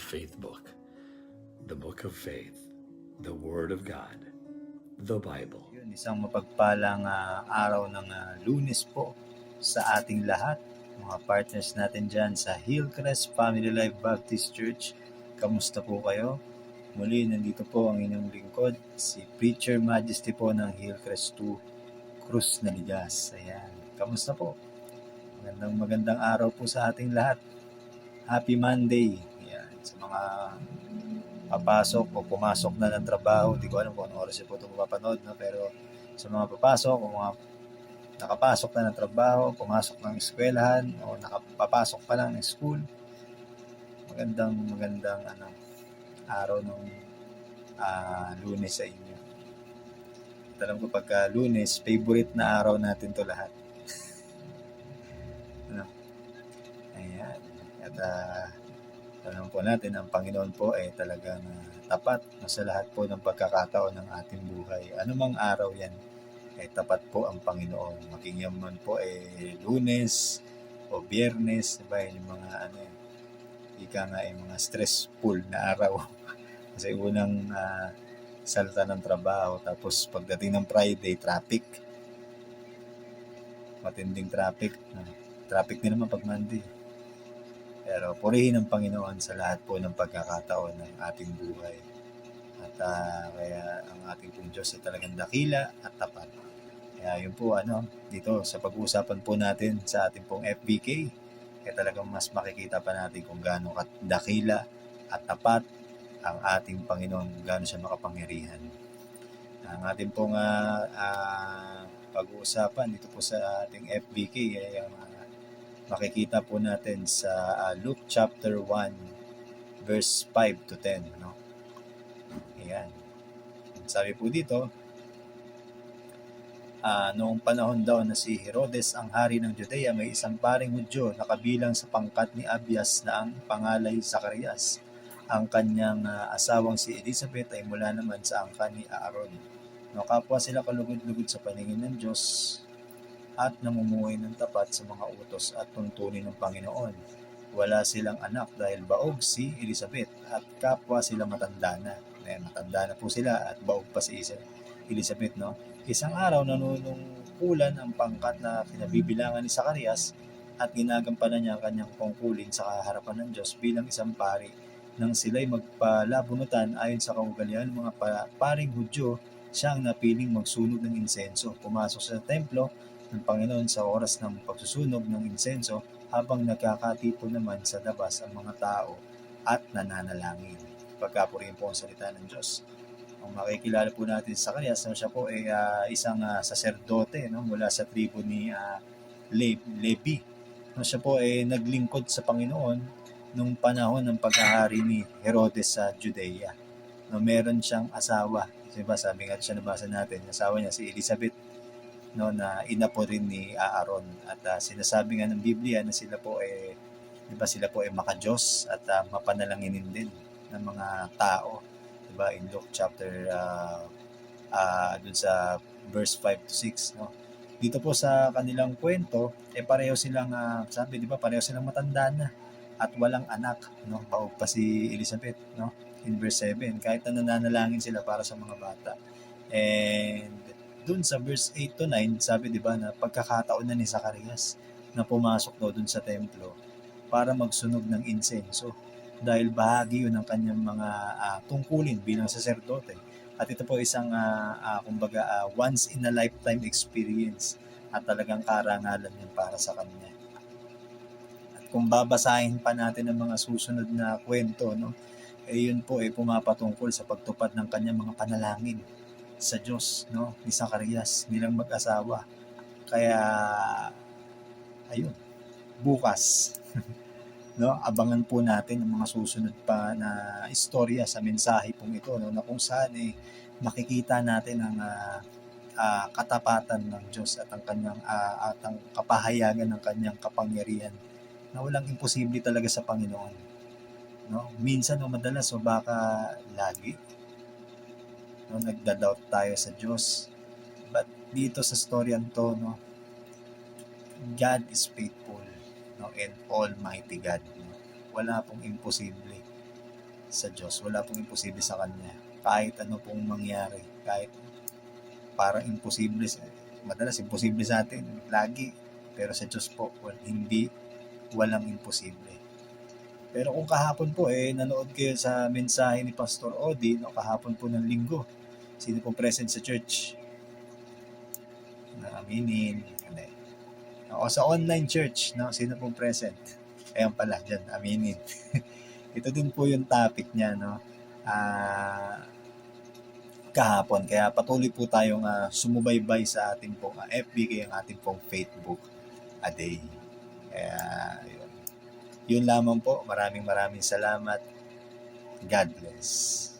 faith book, the book of faith, the Word of God, the Bible. Yun, isang mapagpalang araw ng Lunes po sa ating lahat, mga partners natin dyan sa Hillcrest Family Life Baptist Church. Kamusta po kayo? Muli, nandito po ang inyong lingkod, si Preacher Majesty po ng Hillcrest 2, Cruz Naligas. Ayan, kamusta po? Magandang araw po sa ating lahat. Happy Monday. Ayan, sa mga papasok o pumasok na ng trabaho, hindi ko alam kung anong oras po ito mapapanood, no? Pero sa mga papasok o mga nakapasok na ng trabaho, pumasok ng eskwelahan o nakapapasok pa lang ng school, magandang araw ng Lunes sa inyo. At alam ko pagka Lunes, favorite na araw natin to lahat. Ano? Ayan. At alam po natin, ang Panginoon po ay talagang tapat sa lahat po ng pagkakataon ng ating buhay. Anumang araw yan, ay tapat po ang Panginoon. Maging yaman po ay Lunes o Biyernes, diba? Yung mga mga stressful na araw. Kasi unang salta ng trabaho, tapos pagdating ng Friday, traffic. Matinding traffic. Traffic din naman pag Monday. Pero purihin ang Panginoon sa lahat po ng pagkakataon ng ating buhay. At kaya ang ating pong Diyos ay talagang dakila at tapat. Kaya yun po, dito sa pag-uusapan po natin sa ating pong FBK, kaya talagang mas makikita pa natin kung gaano dakila at tapat ang ating Panginoon, gaano siya makapangyarihan. Ang ating pong pag-uusapan dito po sa ating FBK ay makikita po natin sa Luke chapter 1 verse 5 to 10, no? Ayan. Sabi po dito, noong panahon daw na si Herodes ang hari ng Judea, may isang paring Hudyo na kabilang sa pangkat ni Abias na ang pangalay Zacarias. Ang kanyang asawang si Elizabeth ay mula naman sa angkan ni Aaron. No, kapwa sila kalugod-lugod sa paningin ng Diyos at namumuhay ng tapat sa mga utos at tuntunin ng Panginoon. Wala silang anak dahil baog si Elizabeth at kapwa sila matanda na. Matanda na po sila at baog pa si Elizabeth, no? Isang araw nanunungkulan ang pangkat na kinabibilangan ni Zacarias at ginagampanan niya ang kanyang tungkulin sa harapan ng Diyos bilang isang pari. Nang sila'y magpalabunutan ayon sa kaugalian ng mga paring Hudyo, siya ang napiling magsunog ng insenso. Pumasok sa templo ng Panginoon sa oras ng pagsusunog ng insenso habang nagkakatipon naman sa labas ang mga tao at nananalangin. Pagkapurihin po ang salita ng Diyos. Ang makikilala po natin sa kanya, siya po ay isang saserdote, no, mula sa tribo ni Levi. Siya po ay naglingkod sa Panginoon nung panahon ng pagkahari ni Herodes sa Judea. No, meron siyang asawa. Diba, sabi nga siya, nabasa natin, asawa niya si Elizabeth, no, na ina po rin ni Aaron. At sinasabi nga ng Biblia na sila po ay makadiyos at mapanalanginin din ng mga tao. Diba, in Luke chapter dun sa verse 5 to 6, no. Dito po sa kanilang kwento, pareho silang sabi, diba, pareho silang matanda na at walang anak, no. Baog pa si Elizabeth, no, in verse 7, kahit na nananalangin sila para sa mga bata. And dun sa verse 8 to 9, sabi, diba, na pagkakataon na ni Zacarias na pumasok daw dun sa templo para magsunog ng insenso dahil bahagi yun ng kanyang mga tungkulin bilang saserdote. At ito po isang once in a lifetime experience at talagang karangalan yun para sa kanya. At kung babasahin pa natin ang mga susunod na kwento, no, yun po ay pumapatungkol sa pagtupad ng kanyang mga panalangin sa Diyos, no, ni Zacarias, nilang mag-asawa. Kaya ayun, bukas no, abangan po natin ang mga susunod pa na istorya sa mensahe pong ito, no, na kung saan makikita natin ang katapatan ng Diyos at ang kanyang at ang kapahayagan ng kanyang kapangyarihan na walang imposible talaga sa Panginoon, no. Minsan o madalas o baka lagi, no, nagda-doubt tayo sa Diyos. But dito sa storyan to, no, God is faithful, no, and Almighty God, no. Wala pong imposible. sa Diyos. Wala pong imposible sa Kanya. Kahit ano pong mangyari, kahit parang imposible, madalas imposible sa atin, lagi. Pero sa Diyos po, walang imposible. Pero kung kahapon po, nanood kayo sa mensahe ni Pastor Odi, no, kahapon po ng linggo, sino pong present sa church? Na aminin. O sa online church, no, sino pong present? Ayan pala, dyan, aminin. Ito din po yung topic niya, no? Kahapon. Kaya patuloy po tayong sumubaybay sa ating pong FB, kaya ang ating pong Facebook a day. Kaya, yun lamang po. Maraming salamat. God bless.